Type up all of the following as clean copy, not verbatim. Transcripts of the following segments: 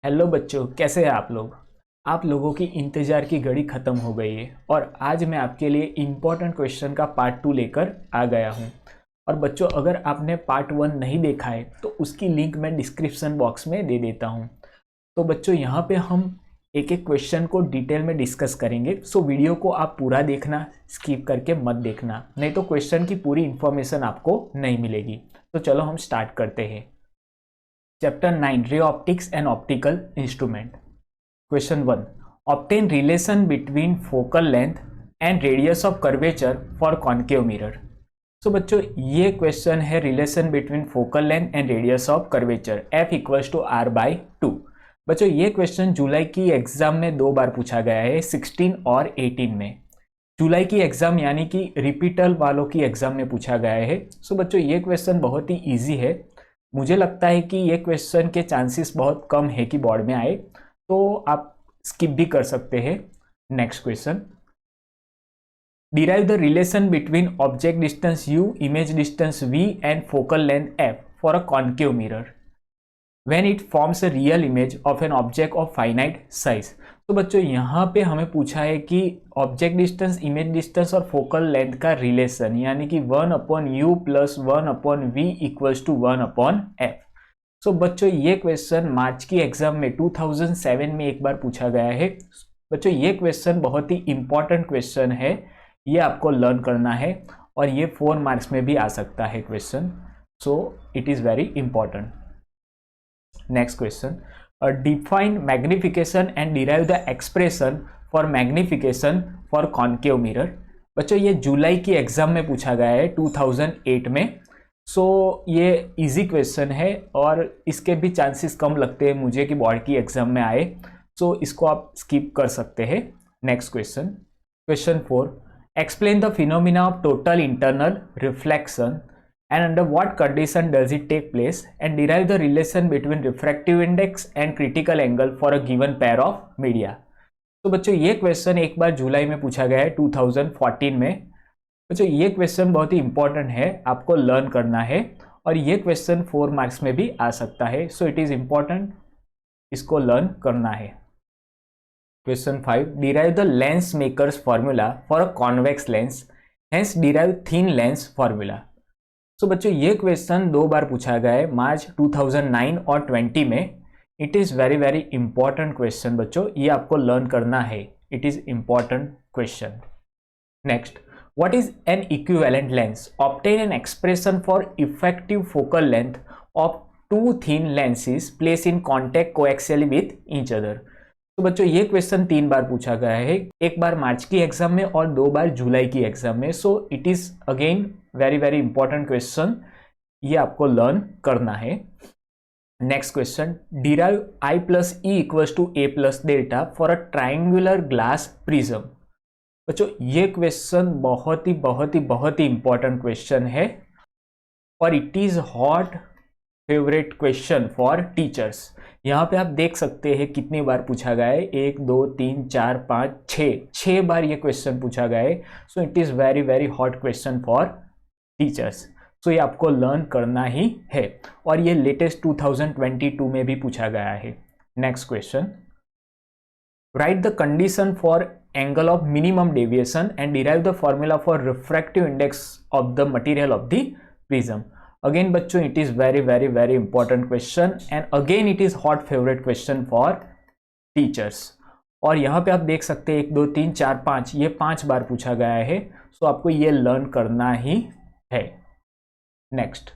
Hello बच्चों, कैसे हैं आप लोग। आप लोगों की इंतज़ार की घड़ी ख़त्म हो गई है और आज मैं आपके लिए इम्पॉर्टेंट क्वेश्चन का पार्ट 2 लेकर आ गया हूं। और बच्चों, अगर आपने पार्ट 1 नहीं देखा है तो उसकी लिंक मैं डिस्क्रिप्शन बॉक्स में दे देता हूं। तो बच्चों, यहाँ पे हम एक एक क्वेश्चन को डिटेल में डिस्कस करेंगे। सो वीडियो को आप पूरा देखना, स्किप करके मत देखना, नहीं तो क्वेश्चन की पूरी इन्फॉर्मेशन आपको नहीं मिलेगी। तो चलो हम स्टार्ट करते हैं। Chapter 9, ray optics and optical instrument. Question 1, obtain relation between focal length and radius of curvature for concave mirror. So बच्चों, ये क्वेश्चन है relation between focal length and radius of curvature F equals to R/2। बच्चों, ये question जुलाई की exam में 2 बार पूछा गया है, 16 और 18 में। जुलाई की एग्जाम यानी कि रिपीटल वालों की एग्जाम में पूछा गया है। सो बच्चों, ये क्वेश्चन बहुत ही ईजी है। मुझे लगता है कि ये क्वेश्चन के चांसेस बहुत कम है कि बोर्ड में आए, तो आप स्किप भी कर सकते हैं। Next question, derive the relation between object distance u, image distance v and focal length f for a concave mirror when it forms a real image of an object of finite size. तो बच्चों, यहाँ पे हमें पूछा है कि object distance, image distance और focal length का रिलेशन, यानी कि 1/u plus 1/v equals to 1/f। सो बच्चों, ये क्वेश्चन मार्च की एग्जाम में 2007 में एक बार पूछा गया है। बच्चों, ये क्वेश्चन बहुत ही इंपॉर्टेंट क्वेश्चन है, ये आपको लर्न करना है और ये 4 मार्क्स में भी आ सकता है question. So it is very important. Next question, define magnification and derive the expression for magnification for concave mirror. बच्चों, ये जुलाई की एग्जाम में पूछा गया है 2008 में। सो ये इजी क्वेश्चन है और इसके भी चांसेस कम लगते हैं मुझे कि बोर्ड की एग्जाम में आए। सो इसको आप स्किप कर सकते हैं। Next question, question 4, explain the phenomena of total internal reflection and under what condition does it take place and derive the relation between refractive index and critical angle for a given pair of media। तो बच्चों, ये question एक बार जुलाई में पूछा गया है 2014 में। बच्चों, ये क्वेश्चन बहुत ही इंपॉर्टेंट है, आपको लर्न करना है और ये क्वेश्चन 4 मार्क्स में भी आ सकता है। सो इट इज इंपॉर्टेंट, इसको लर्न करना है। Question 5, derive the lens makers formula for a convex lens, hence derive thin lens formula. So बच्चों, ये क्वेश्चन 2 बार पूछा गया है, मार्च 2009 और 20 में। It is very very important question बच्चों, ये आपको लर्न करना है। It is important question. Next, what is an equivalent lens, obtain an expression for effective focal length of 2 thin lenses place in contact coaxially with each other. तो बच्चों, ये question 3 बार पूछा गया है, एक बार मार्च की एग्जाम में और 2 बार जुलाई की एग्जाम में। So it is again very very important question, ये आपको लर्न करना है। Next question, derive I plus E equals to A plus delta for a triangular glass prism. बच्चों, ये क्वेश्चन बहुत ही इंपॉर्टेंट क्वेश्चन है और it is hot favourite question for teachers. यहाँ पे आप देख सकते हैं कितनी बार पूछा गया है, 1 2 3 4 5 6 बार ये क्वेश्चन पूछा गया है। So it is very very hot question for teachers. So ये आपको लर्न करना ही है और ये लेटेस्ट 2022 में भी पूछा गया है। Next question, right the condition for angle of minimum deviation and derive the formula for refractive index of the material of the prism. Again बच्चों, it is very very very important question and again it is hot favourite question for teachers. और यहाँ पे आप देख सकते हैं 1 2 3 4 5, ये 5 बार पूछा गया है। सो आपको ये लर्न करना ही है। Next,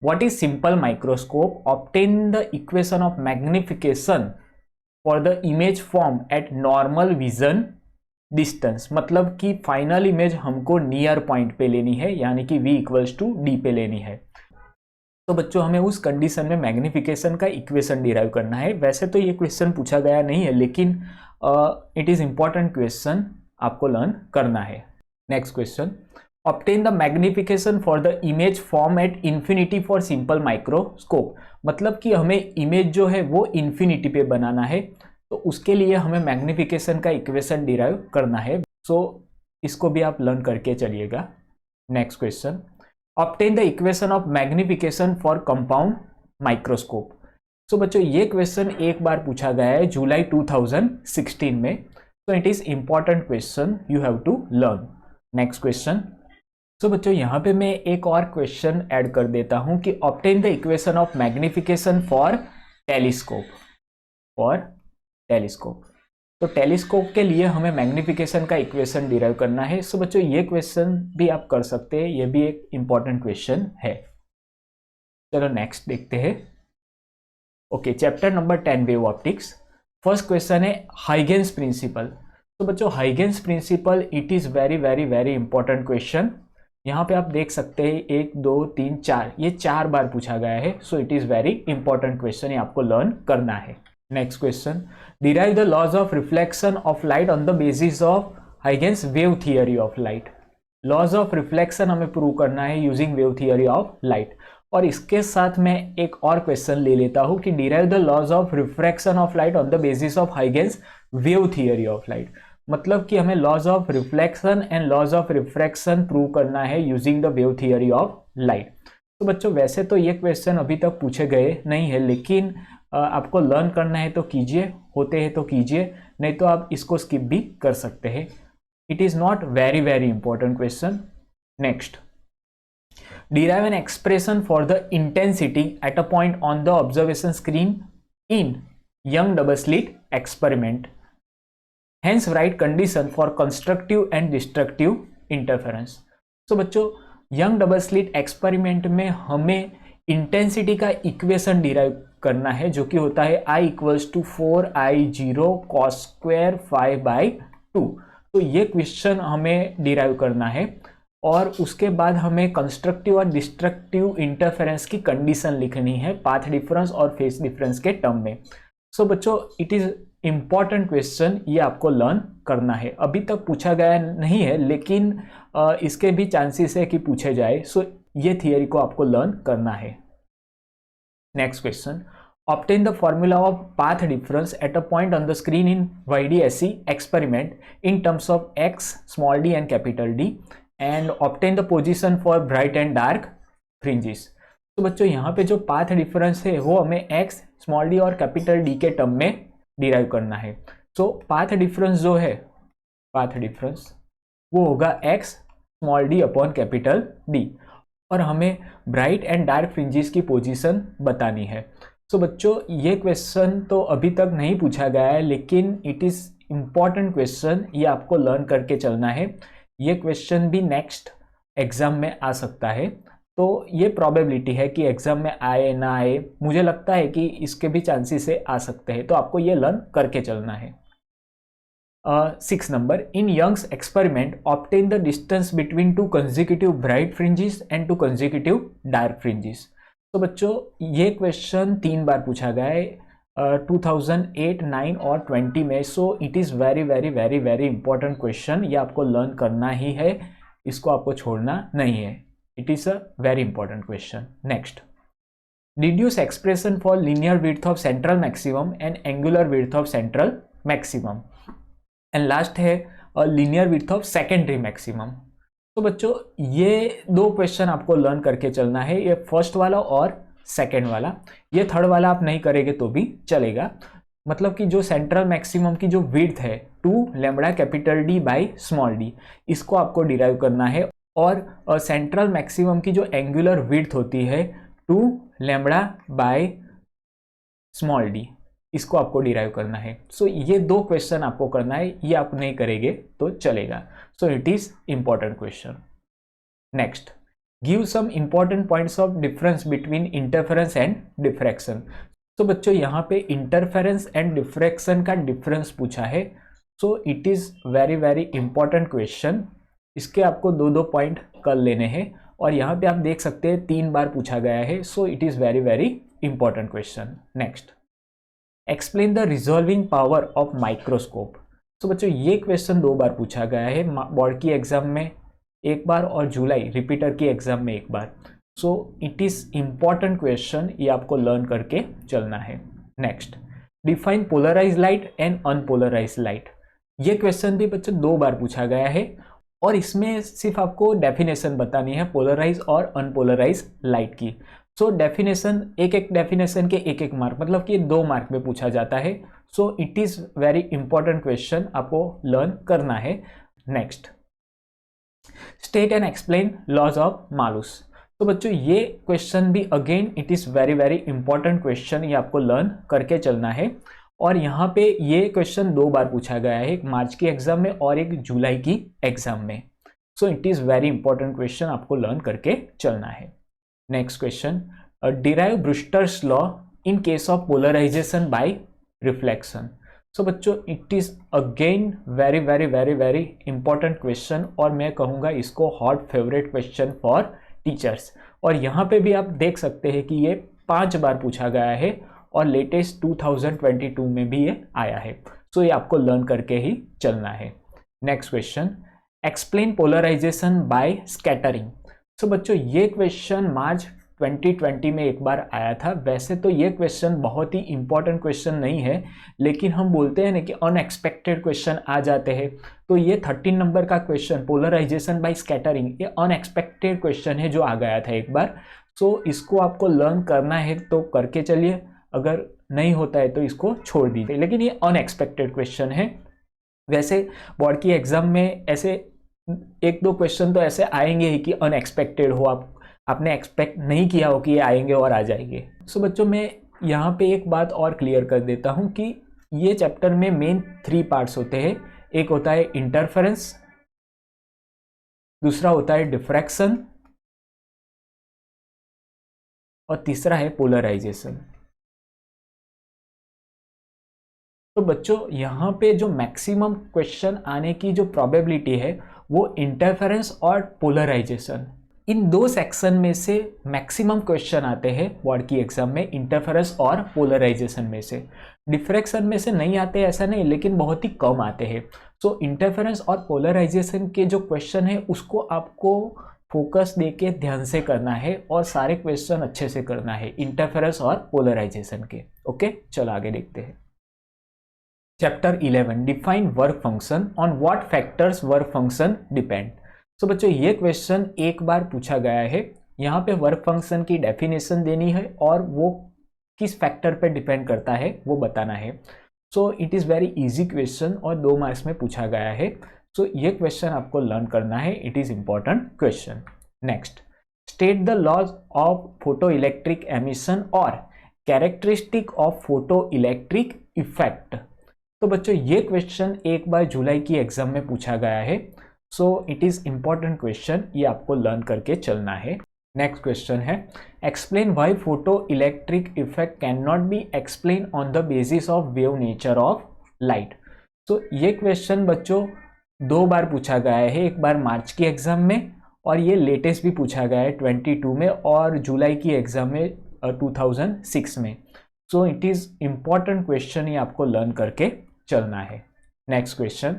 what is simple microscope, obtain the equation of magnification for the image form eight normal vision distance. मतलब कि फाइनल इमेज हमको नियर पॉइंट पे लेनी है, यानी कि v इक्वल्स टू d पे लेनी है। तो बच्चों, हमें उस कंडीशन में मैग्निफिकेशन का इक्वेशन डिराइव करना है। वैसे तो ये क्वेश्चन पूछा गया नहीं है, लेकिन इट इज इंपॉर्टेंट क्वेश्चन, आपको लर्न करना है। Next question, obtain the magnification for the image form at infinity for simple microscope. मतलब कि हमें इमेज जो है वो इन्फिनिटी पे बनाना है, तो उसके लिए हमें मैग्निफिकेशन का इक्वेशन डिराइव करना है। सो इसको भी आप लर्न करके चलिएगा। Next question, obtain the equation of magnification for compound microscope. So बच्चों ये क्वेश्चन एक बार पूछा गया है जुलाई 2016 में, so it is important question, you have to learn. Next question. So बच्चों यहाँ पे मैं एक और क्वेश्चन ऐड कर देता हूँ कि obtain the equation of magnification for telescope. तो टेलीस्कोप के लिए हमें मैग्निफिकेशन का इक्वेशन डिराइव करना है। सो बच्चों ये क्वेश्चन भी आप कर सकते हैं, ये भी एक इंपॉर्टेंट क्वेश्चन है। चलो नेक्स्ट देखते हैं। Okay, chapter number 10 wave optics. First question है हाइगेन्स प्रिंसिपल। तो बच्चों Huygens principle it is very very very important question. यहाँ पे आप देख सकते हैं 1 2 3 4, ये 4 बार पूछा गया है। So it is very important question, ये आपको लर्न करना है। Next question, derive the laws of reflection of light on the basis of Huygens wave theory of light. Laws of reflection हमें प्रूव करना है using wave theory of light. और इसके साथ मैं एक और क्वेश्चन ले लेता हूं कि derive the laws of refraction of light on the basis of Huygens wave theory of light. मतलब कि हमें laws of reflection and laws of refraction prove करना है using the wave theory of light. तो बच्चों वैसे तो ये क्वेश्चन अभी तक पूछे गए नहीं है, लेकिन आपको लर्न करना है तो कीजिए, होते हैं तो कीजिए, नहीं तो आप इसको स्किप भी कर सकते हैं। It is not very very important question. Next, derive an expression for the intensity at a point on the observation screen in Young double slit experiment. Hence write condition for constructive and destructive interference. So बच्चों young double slit experiment में हमें intensity का equation derive करना है, जो कि होता है I equals to 4I0 cos square 5/2। तो ये क्वेश्चन हमें डिराइव करना है और उसके बाद हमें कंस्ट्रक्टिव और डिस्ट्रक्टिव इंटरफेरेंस की कंडीशन लिखनी है पाथ डिफरेंस और फेज डिफरेंस के टर्म में। सो बच्चों इट इज इंपॉर्टेंट क्वेश्चन, ये आपको लर्न करना है। अभी तक पूछा गया नहीं है, लेकिन इसके भी चांसेस है कि पूछे जाए। सो ये थियरी को आपको लर्न करना है। Next question, obtain the formula of path difference at a point on the screen in YDSC experiment in terms of x, small d and capital D and obtain the position for bright and dark fringes। तो बच्चों यहाँ पे जो path difference है वो हमें x, small d और capital D के टर्म में डिराइव करना है। सो पाथ डिफरेंस जो है, पाथ डिफरेंस वो होगा x, small d upon capital D, और हमें ब्राइट एंड डार्क फ्रिंजेस की पोजीशन बतानी है। सो बच्चों ये क्वेश्चन तो अभी तक नहीं पूछा गया है, लेकिन इट इज़ इम्पॉर्टेंट क्वेश्चन, ये आपको लर्न करके चलना है। ये क्वेश्चन भी नेक्स्ट एग्जाम में आ सकता है, तो ये प्रोबेबिलिटी है कि एग्जाम में आए ना आए, मुझे लगता है कि इसके भी चांसेस से आ सकते हैं, तो आपको ये लर्न करके चलना है। 6 number, in Young's experiment obtain the distance between 2 consecutive bright fringes and 2 consecutive dark fringes. तो बच्चों ये क्वेश्चन 3 बार पूछा गया है 2008, 9 और 20 में। So it is very very very very important question, ये आपको लर्न करना ही है, इसको आपको छोड़ना नहीं है। It is a very important question. Next, deduce expression for linear width of central maximum and angular width of central maximum. And last है linear width of secondary maximum. तो बच्चों ये 2 क्वेश्चन आपको लर्न करके चलना है, ये फर्स्ट वाला और सेकेंड वाला। ये थर्ड वाला आप नहीं करेंगे तो भी चलेगा। मतलब कि जो सेंट्रल मैक्सिमम की जो विड्थ है 2 lambda capital D by small d, इसको आपको डिराइव करना है। और सेंट्रल मैक्सिमम की जो एंगुलर विड्थ होती है 2 लैम्बडा बाई स्मॉल d, इसको आपको डिराइव करना है। सो ये 2 क्वेश्चन आपको करना है, ये आप नहीं करेंगे तो चलेगा। So it is important question. Next, give some important points of difference between interference and diffraction. तो बच्चों यहाँ पे इंटरफेरेंस एंड डिफ्रैक्शन का डिफरेंस पूछा है। So it is very very important question, इसके आपको 2-2 पॉइंट कर लेने हैं। और यहाँ पे आप देख सकते हैं 3 बार पूछा गया है। So it is very very important question. Next, explain the resolving power of microscope. तो बच्चों ये क्वेश्चन 2 बार पूछा गया है, बोर्ड की एग्जाम में 1 बार और जुलाई रिपीटर की एग्जाम में 1 बार। So it is important question, ये आपको लर्न करके चलना है। Next, define polarize light and unpolarize light. ये क्वेश्चन भी बच्चों 2 बार पूछा गया है और इसमें सिर्फ आपको डेफिनेशन बतानी है पोलराइज और अनपोलराइज लाइट की। सो डेफिनेशन, एक एक डेफिनेशन के एक एक मार्क, मतलब कि 2 मार्क में पूछा जाता है। So it is very important question, आपको लर्न करना है। Next, state and explain laws of Malus. तो बच्चों ये क्वेश्चन भी again it is very very important question, ये आपको लर्न करके चलना है। और यहाँ पे ये क्वेश्चन 2 बार पूछा गया है, एक मार्च की एग्जाम में और एक जुलाई की एग्जाम में। So it is very important question, आपको लर्न करके चलना है। Next question, derive Brewster's law in case of polarization by reflection. So बच्चों it is again very very very very important question, और मैं कहूँगा इसको hot favourite question for teachers. और यहाँ पे भी आप देख सकते हैं कि ये 5 बार पूछा गया है और लेटेस्ट 2022 में भी ये आया है। सो ये आपको लर्न करके ही चलना है। Next question, explain polarization by scattering. So बच्चों ये क्वेश्चन मार्च 2020 में एक बार आया था। वैसे तो ये क्वेश्चन बहुत ही इंपॉर्टेंट क्वेश्चन नहीं है, लेकिन हम बोलते हैं ना कि अनएक्सपेक्टेड क्वेश्चन आ जाते हैं। तो ये 13 नंबर का क्वेश्चन पोलराइजेशन बाय स्कैटरिंग, ये अनएक्सपेक्टेड क्वेश्चन है जो आ गया था एक बार। सो इसको आपको लर्न करना है तो करके चलिए, अगर नहीं होता है तो इसको छोड़ दीजिए, लेकिन ये अनएक्सपेक्टेड क्वेश्चन है। वैसे बोर्ड की एग्जाम में ऐसे 1-2 क्वेश्चन तो ऐसे आएंगे ही कि अनएक्सपेक्टेड हो, आपने एक्सपेक्ट नहीं किया हो कि ये आएंगे और आ जाएंगे। सो बच्चों मैं यहाँ पे एक बात और क्लियर कर देता हूँ कि ये चैप्टर में मेन 3 पार्ट्स होते हैं। एक होता है इंटरफेरेंस, दूसरा होता है डिफ्रैक्शन, और तीसरा है पोलराइजेशन। तो बच्चों यहाँ पे जो मैक्सिमम क्वेश्चन आने की जो प्रोबेबिलिटी है वो इंटरफेरेंस और पोलराइजेशन, इन 2 सेक्शन में से मैक्सिमम क्वेश्चन आते हैं बोर्ड की एग्जाम में, इंटरफेरेंस और पोलराइजेशन में से। डिफ्रैक्शन में से नहीं आते ऐसा नहीं, लेकिन बहुत ही कम आते हैं। सो इंटरफेरेंस और पोलराइजेशन के जो क्वेश्चन है उसको आपको फोकस देके ध्यान से करना है और सारे क्वेश्चन अच्छे से करना है इंटरफेरेंस और पोलराइजेशन के। ओके, चलो आगे देखते हैं। Chapter 11, define work function, on what factors work function depend. तो बच्चों ये क्वेश्चन एक बार पूछा गया है। यहाँ पे वर्क फंक्शन की डेफिनेशन देनी है और वो किस फैक्टर पे डिपेंड करता है वो बताना है। So it is very easy question और 2 मार्क्स में पूछा गया है। सो ये क्वेश्चन आपको लर्न करना है, it is important question. Next, state the laws of photo electric emission और characteristic of photo electric effect. तो बच्चों ये क्वेश्चन एक बार जुलाई की एग्जाम में पूछा गया है। So it is important question, ये आपको लर्न करके चलना है। नेक्स्ट क्वेश्चन है, explain why photo electric effect can not be explain on the basis of wave nature of light. तो ये क्वेश्चन बच्चों 2 बार पूछा गया है, एक बार मार्च की एग्जाम में और ये लेटेस्ट भी पूछा गया है 22 में और जुलाई की एग्जाम में 2006 में। So it is important question, ये आपको लर्न करके चलना है। Next question,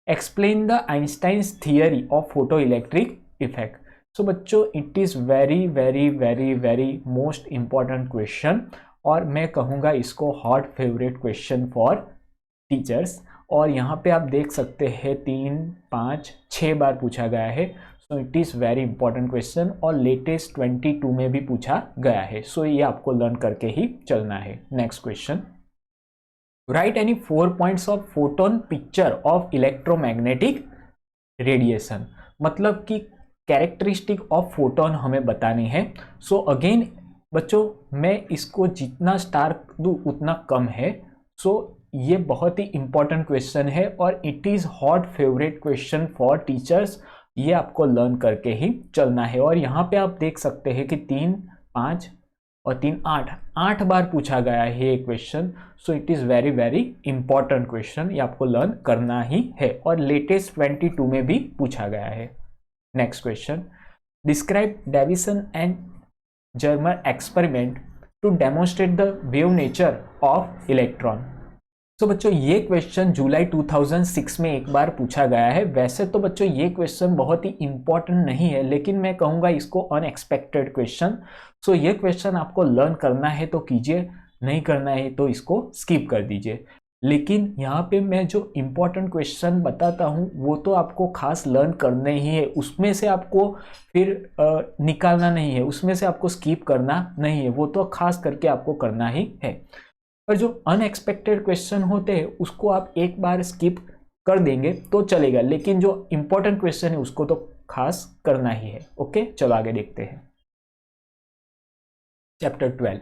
explain the Einstein's theory of photo electric effect. So बच्चों it is very very very very most important question और मैं कहूँगा इसको hot favourite question for teachers. और यहाँ पे आप देख सकते हैं 3, 5, 6 बार पूछा गया है। So it is very important question और लेटेस्ट 22 में भी पूछा गया है। सो ये आपको लर्न करके ही चलना है। Next question, right any 4 points of photon picture of electromagnetic radiation. मतलब कि कैरेक्टरिस्टिक ऑफ फोटोन हमें बतानी है। सो अगेन बच्चों मैं इसको जितना स्टार दूँ उतना कम है। सो ये बहुत ही इंपॉर्टेंट क्वेश्चन है और it is hot favourite question for teachers, ये आपको लर्न करके ही चलना है। और यहाँ पे आप देख सकते हैं कि 3, 5 और 3, 8 बार पूछा गया है ये question. So it is very very important question, ये आपको लर्न करना ही है और लेटेस्ट 22 में भी पूछा गया है। Next question, describe Davisson and Germer experiment to demonstrate the wave nature of electron. तो बच्चों ये क्वेश्चन जुलाई 2006 में एक बार पूछा गया है। वैसे तो बच्चों ये क्वेश्चन बहुत ही इंपॉर्टेंट नहीं है, लेकिन मैं कहूँगा इसको अनएक्सपेक्टेड क्वेश्चन। सो ये क्वेश्चन आपको लर्न करना है तो कीजिए, नहीं करना है तो इसको स्किप कर दीजिए। लेकिन यहाँ पे मैं जो इम्पोर्टेंट क्वेश्चन बताता हूँ वो तो आपको खास लर्न करने ही है, उसमें से आपको फिर निकालना नहीं है, उसमें से आपको स्किप करना नहीं है, वो तो खास करके आपको करना ही है। पर जो अनएक्सपेक्टेड क्वेश्चन होते हैं उसको आप एक बार स्किप कर देंगे तो चलेगा, लेकिन जो इम्पोर्टेंट क्वेश्चन है उसको तो खास करना ही है। ओके, चलो आगे देखते हैं। Chapter 12,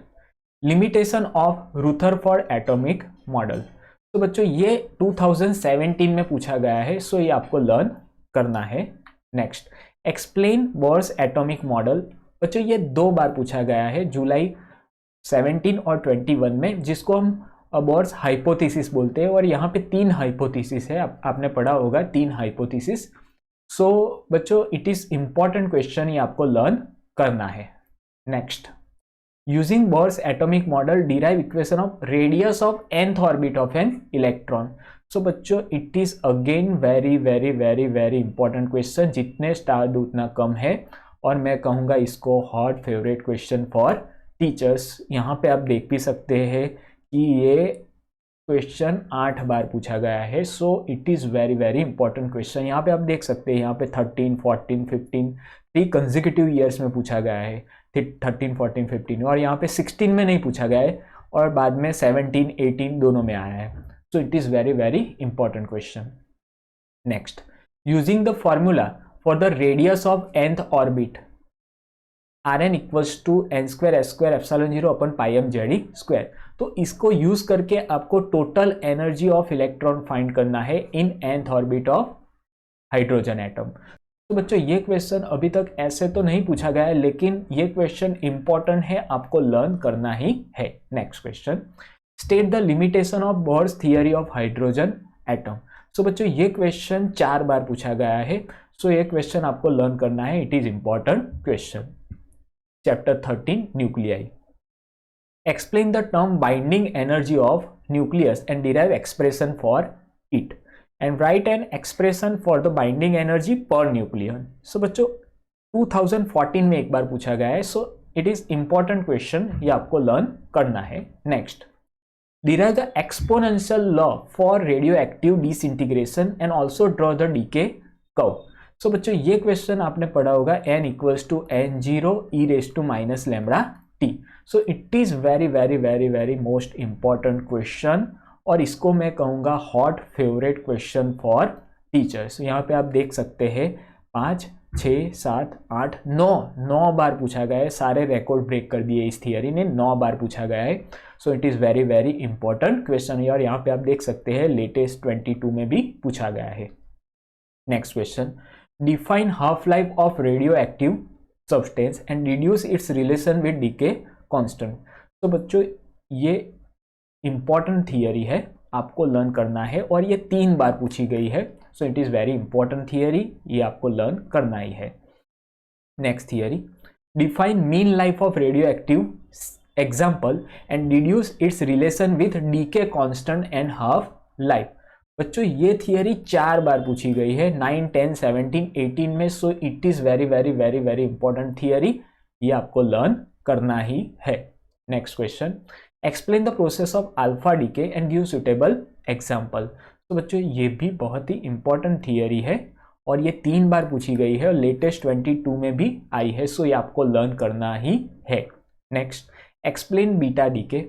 limitation of Rutherford atomic model. तो बच्चों ये 2017 में पूछा गया है, सो ये आपको लर्न करना है। Next, explain Bohr's atomic model. बच्चों ये 2 बार पूछा गया है, जुलाई 17 और 21 में, जिसको हम बोर्स हाइपोथेसिस बोलते हैं, और यहाँ पे 3 हाइपोथेसिस है, आपने पढ़ा होगा 3 हाइपोथेसिस। सो बच्चों इट इज इंपॉर्टेंट क्वेश्चन, ये आपको लर्न करना है। Next, using Bohr's atomic model derive equation of radius of nth orbit of an electron। so बच्चों it is again very important question, जितने स्टार दो उतना कम है, और मैं कहूँगा इसको hot favourite question for teachers. यहाँ पे आप देख भी सकते हैं कि ये क्वेश्चन 8 बार पूछा गया है, so it is very important question. यहाँ पे आप देख सकते हैं, यहाँ पे 13, 14, 15 3 कंसेक्यूटिव ईयर्स में पूछा गया है, 13, 14, 15, और यहाँ पे 16 में नहीं पूछा गया है, और बाद में 17, 18 दोनों में आया है। So it is very important question. Next, using the formula for the radius of nth orbit Rn equals to n square s square epsilon 0 upon pi m z square. तो इसको यूज करके आपको total energy of electron find करना है in nth orbit of hydrogen atom. तो बच्चों ये question अभी तक ऐसे तो नहीं पूछा गया है, लेकिन ये क्वेश्चन इंपॉर्टेंट है, आपको लर्न करना ही है। Next question, state the limitation of Bohr's theory of hydrogen atom. So बच्चों ये क्वेश्चन 4 बार पूछा गया है, सो ये क्वेश्चन आपको लर्न करना है, it is important question. Chapter 13, nuclei. Explain the term binding energy of nucleus and derive expression for it and write an expression for the binding energy per nucleon. So बच्चों 2014 में एक बार पूछा गया है, so it is important question, ये आपको learn करना है। Next, derive the exponential law for radio active disintegration and also draw the decay curve. So बच्चों ये क्वेश्चन आपने पढ़ा होगा, n equals to n0 e raise to minus lambda t। So it is very most important question, और इसको मैं कहूँगा hot favourite question for teachers. यहाँ पे आप देख सकते हैं 5, 6, 7, 8, 9 बार पूछा गया है, सारे रिकॉर्ड ब्रेक कर दिए इस थियरी ने, 9 बार पूछा गया है। So it is very important question, और यहाँ पे आप देख सकते हैं लेटेस्ट 22 में भी पूछा गया है। Next question, define half life of radio active substance and reduce it's relation with decay constant. तो बच्चों ये इंपॉर्टेंट थियरी है, आपको लर्न करना है, और ये 3 बार पूछी गई है, so it is very important theory, ये आपको लर्न करना ही है। Next theory, define mean life of radio active example and reduce it's relation with decay constant and half life. बच्चों ये थियरी 4 बार पूछी गई है, 9, 10, 17, 18 में, so it is very important theory, ये आपको लर्न करना ही है। Next question, explain the process of alpha decay and give suitable example. तो बच्चों ये भी बहुत ही इंपॉर्टेंट थियरी है, और ये 3 बार पूछी गई है, और लेटेस्ट 22 में भी आई है, सो ये आपको लर्न करना ही है। Next, explain beta decay.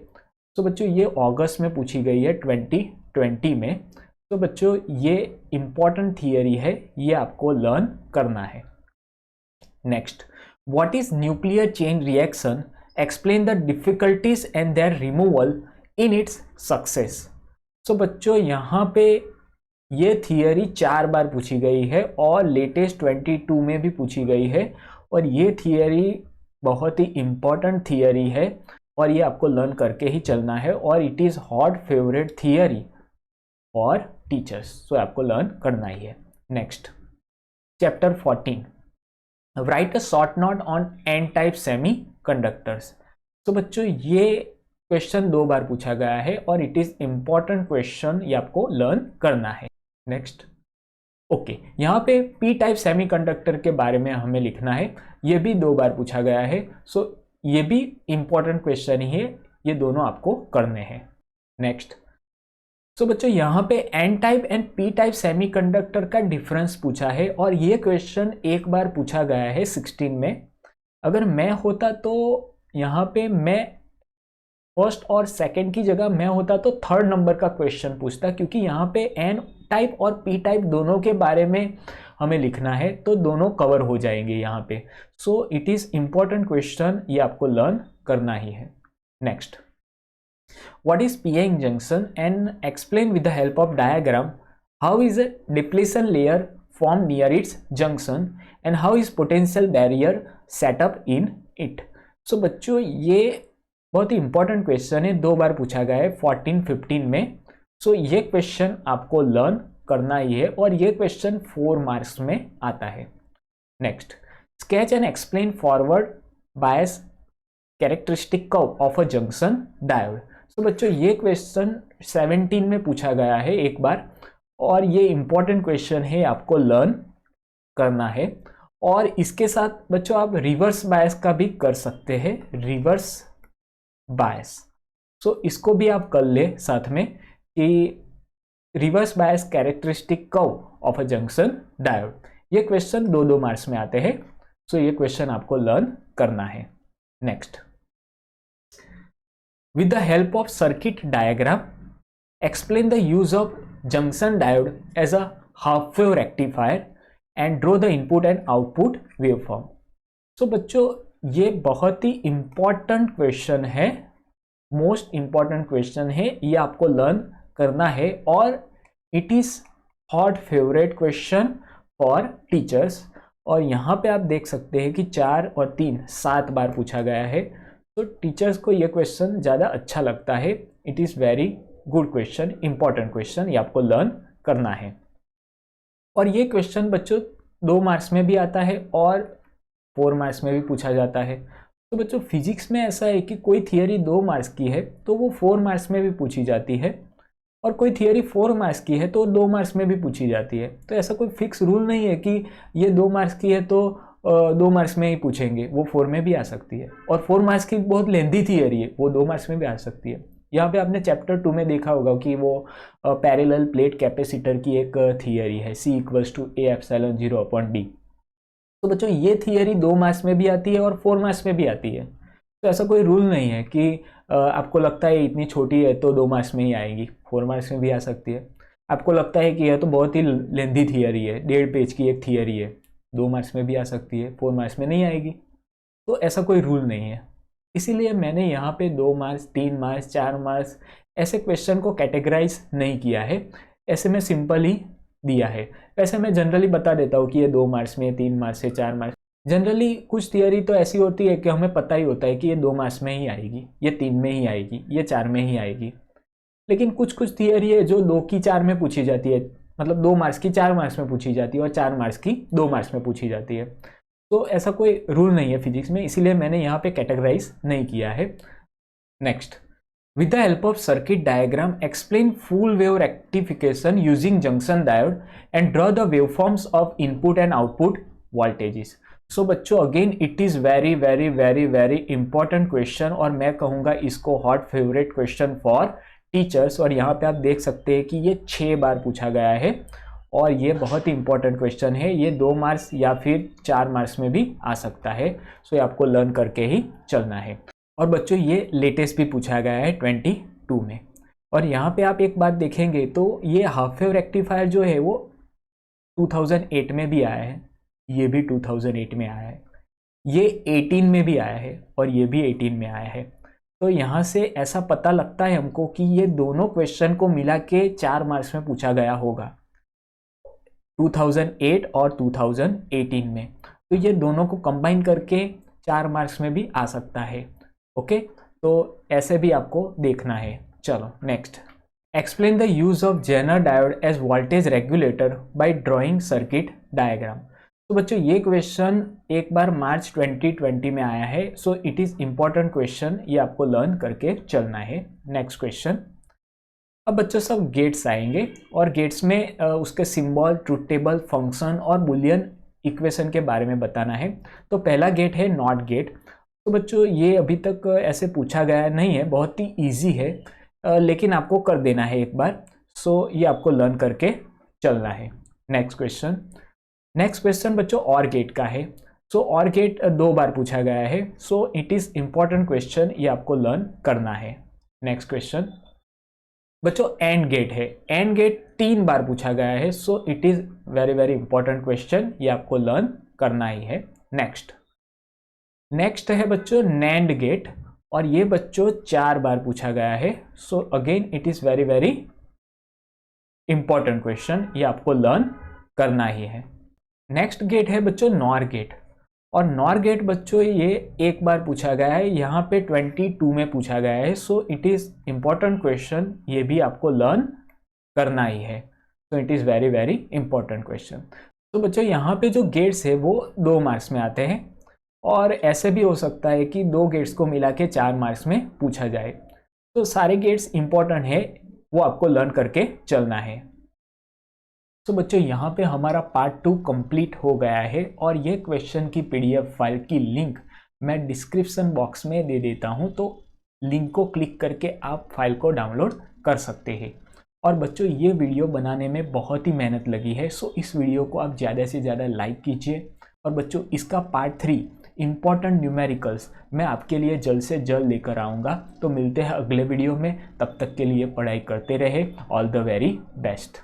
तो बच्चों ये अगस्त में पूछी गई है 2020 में, तो बच्चों ये इंपॉर्टेंट थियरी है, ये आपको लर्न करना है। Next, what is nuclear chain reaction, explain the difficulties and their removal in its success. So बच्चों यहाँ पे ये थियरी 4 बार पूछी गई है, और लेटेस्ट 22 में भी पूछी गई है, और ये थियरी बहुत ही इंपॉर्टेंट थियरी है, और ये आपको लर्न करके ही चलना है, और it is hot favourite theory for teachers, so आपको लर्न करना ही है। Next, chapter 14, write a short note on N type semi conductors. तो बच्चों ये क्वेश्चन 2 बार पूछा गया है, और इट इज इंपॉर्टेंट क्वेश्चन, ये आपको लर्न करना है। नेक्स्ट, ओके, यहाँ पे पी टाइप सेमीकंडक्टर के बारे में हमें लिखना है, ये भी 2 बार पूछा गया है, सो ये भी इंपॉर्टेंट क्वेश्चन ही है, ये दोनों आपको करने हैं। नेक्स्ट, सो बच्चों यहाँ पे N type and P type semiconductor का डिफरेंस पूछा है और ये क्वेश्चन एक बार पूछा गया है 16 में। अगर मैं होता तो यहाँ पे मैं फर्स्ट और सेकंड की जगह मैं होता तो थर्ड नंबर का क्वेश्चन पूछता, क्योंकि यहाँ पे एन टाइप और पी टाइप दोनों के बारे में हमें लिखना है तो दोनों कवर हो जाएंगे यहाँ पे। सो इट इज इंपॉर्टेंट क्वेश्चन, ये आपको लर्न करना ही है। Next, what is PN junction and explain with the help of diagram how is a depletion layer formed near its junction and how is potential barrier set up in it। so बच्चों ये बहुत ही important question है, 2 बार पूछा गया है 14-15 में। सो ये क्वेश्चन आपको लर्न करना ही है और ये क्वेश्चन 4 मार्क्स में आता है। Next, sketch and explain forward bias characteristic curve of a junction diode. तो बच्चों ये क्वेश्चन 17 में पूछा गया है एक बार और ये इंपॉर्टेंट क्वेश्चन है, आपको लर्न करना है। और इसके साथ बच्चों आप रिवर्स बायस का भी कर सकते हैं, रिवर्स बायस। सो इसको भी आप कर ले साथ में कि reverse bias characteristic curve of a junction diode. ये क्वेश्चन 2-2 मार्क्स में आते हैं। सो ये क्वेश्चन आपको लर्न करना है। Next, with the help of circuit diagram explain the use of junction diode as a half wave rectifier and draw the input and output waveform। so बच्चों ये बहुत ही इंपॉर्टेंट क्वेश्चन है, मोस्ट इंपॉर्टेंट क्वेश्चन है, ये आपको learn करना है और it is hot favourite question for teachers. और यहाँ पे आप देख सकते हैं कि 4 और 3 7 बार पूछा गया है, तो टीचर्स को ये क्वेश्चन ज़्यादा अच्छा लगता है। It is very good question, important question, ये आपको लर्न करना है। और ये क्वेश्चन बच्चों 2 मार्क्स में भी आता है और 4 मार्क्स में भी पूछा जाता है। तो बच्चों फिजिक्स में ऐसा है कि कोई थियरी 2 मार्क्स की है तो वो 4 मार्क्स में भी पूछी जाती है और कोई थियरी 4 मार्क्स की है तो 2 मार्क्स में भी पूछी जाती है। तो ऐसा कोई फिक्स रूल नहीं है कि ये 2 मार्क्स की है तो 2 मार्क्स में ही पूछेंगे, वो 4 में भी आ सकती है। और 4 मार्क्स की बहुत लेंथी थियरी है, वो 2 मार्क्स में भी आ सकती है। यहाँ पे आपने चैप्टर 2 में देखा होगा कि वो पैरेलल प्लेट कैपेसिटर की एक थियरी है, C = A/0/D। तो बच्चों ये थियरी 2 मार्क्स में भी आती है और 4 मार्क्स में भी आती है। तो ऐसा कोई रूल नहीं है कि आपको लगता है इतनी छोटी है तो 2 मार्क्स में ही आएगी, 4 मार्क्स में भी आ सकती है। आपको लगता है कि यह तो बहुत ही लेंथी थियरी है, 1.5 पेज की एक थियरी है, 2 मार्क्स में भी आ सकती है, 4 मार्क्स में नहीं आएगी। तो ऐसा कोई रूल नहीं है, इसीलिए मैंने यहाँ पे 2 मार्क्स 3 मार्क्स 4 मार्क्स ऐसे क्वेश्चन को कैटेगराइज नहीं किया है, ऐसे में सिंपल ही दिया है। वैसे मैं जनरली बता देता हूँ कि ये 2 मार्क्स में, 3 मार्क्स से 4 मार्क्स। जनरली कुछ थियरी तो ऐसी होती है कि हमें पता ही होता है कि ये 2 मार्क्स में ही आएगी, ये 3 में ही आएगी, ये 4 में ही आएगी। लेकिन कुछ थियरी है जो 2 की 4 में पूछी जाती है, मतलब 2 मार्क्स की 4 मार्क्स में पूछी जाती है और 4 मार्क्स की 2 मार्क्स में पूछी जाती है। तो ऐसा कोई रूल नहीं है फिजिक्स में, इसीलिए मैंने यहाँ पे कैटेगराइज नहीं किया है। Next, with the help of circuit diagram explain full wave rectification using junction diode and draw the waveforms of input and output voltages। सो बच्चों again it is very very very very important question और मैं कहूँगा इसको hot favourite question for teachers. और यहाँ पे आप देख सकते हैं कि ये 6 बार पूछा गया है और ये बहुत ही इंपॉर्टेंट क्वेश्चन है, ये 2 मार्क्स या फिर 4 मार्क्स में भी आ सकता है। सो ये आपको लर्न करके ही चलना है। और बच्चों ये लेटेस्ट भी पूछा गया है 22 में। और यहाँ पे आप एक बात देखेंगे तो ये हाफ वेव रेक्टिफायर जो है वो 2008 में भी आया है, ये भी 2008 में आया है, ये 18 में भी आया है और ये भी 18 में आया है। तो यहाँ से ऐसा पता लगता है हमको कि ये दोनों क्वेश्चन को मिला के 4 मार्क्स में पूछा गया होगा 2008 और 2018 में। तो ये दोनों को कंबाइन करके 4 मार्क्स में भी आ सकता है। ओके, तो ऐसे भी आपको देखना है। चलो next, explain the use of Zener diode as voltage regulator by drawing circuit diagram. तो बच्चों ये क्वेश्चन एक बार मार्च 2020 में आया है। So it is important question, ये आपको लर्न करके चलना है। नेक्स्ट क्वेश्चन, अब बच्चों सब गेट्स आएंगे और गेट्स में उसके सिंबल, ट्रुथ टेबल, फंक्शन और बुलियन इक्वेशन के बारे में बताना है। तो पहला गेट है नॉट गेट। तो बच्चों ये अभी तक ऐसे पूछा गया नहीं है, बहुत ही ईजी है, लेकिन आपको कर देना है एक बार। सो ये आपको लर्न करके चलना है। नेक्स्ट क्वेश्चन बच्चों और गेट का है। सो और गेट 2 बार पूछा गया है, so it is important question, ये आपको लर्न करना है। नेक्स्ट क्वेश्चन बच्चों एंड गेट है। एंड गेट 3 बार पूछा गया है, so it is very very important question, ये आपको लर्न करना ही है। नेक्स्ट है बच्चों नैंड गेट, और ये बच्चों 4 बार पूछा गया है, so again it is very very important question, ये आपको लर्न करना ही है। नेक्स्ट गेट है बच्चों नॉर गेट, और नॉर गेट बच्चों ये 1 बार पूछा गया है, यहाँ पे 22 में पूछा गया है, so it is important question, ये भी आपको लर्न करना ही है। So it is very very important question. तो बच्चों यहाँ पे जो गेट्स है वो 2 मार्क्स में आते हैं, और ऐसे भी हो सकता है कि 2 गेट्स को मिला के 4 मार्क्स में पूछा जाए। तो सारे गेट्स इंपॉर्टेंट है, वो आपको लर्न करके चलना है। तो बच्चों यहाँ पे हमारा पार्ट 2 कंप्लीट हो गया है, और ये क्वेश्चन की पीडीएफ फाइल की लिंक मैं डिस्क्रिप्शन बॉक्स में दे देता हूँ, तो लिंक को क्लिक करके आप फाइल को डाउनलोड कर सकते हैं। और बच्चों ये वीडियो बनाने में बहुत ही मेहनत लगी है, सो इस वीडियो को आप ज़्यादा से ज़्यादा लाइक कीजिए। और बच्चों इसका पार्ट 3 इंपॉर्टेंट न्यूमेरिकल्स मैं आपके लिए जल्द से जल्द लेकर आऊँगा। तो मिलते हैं अगले वीडियो में, तब तक के लिए पढ़ाई करते रहे। All the very best.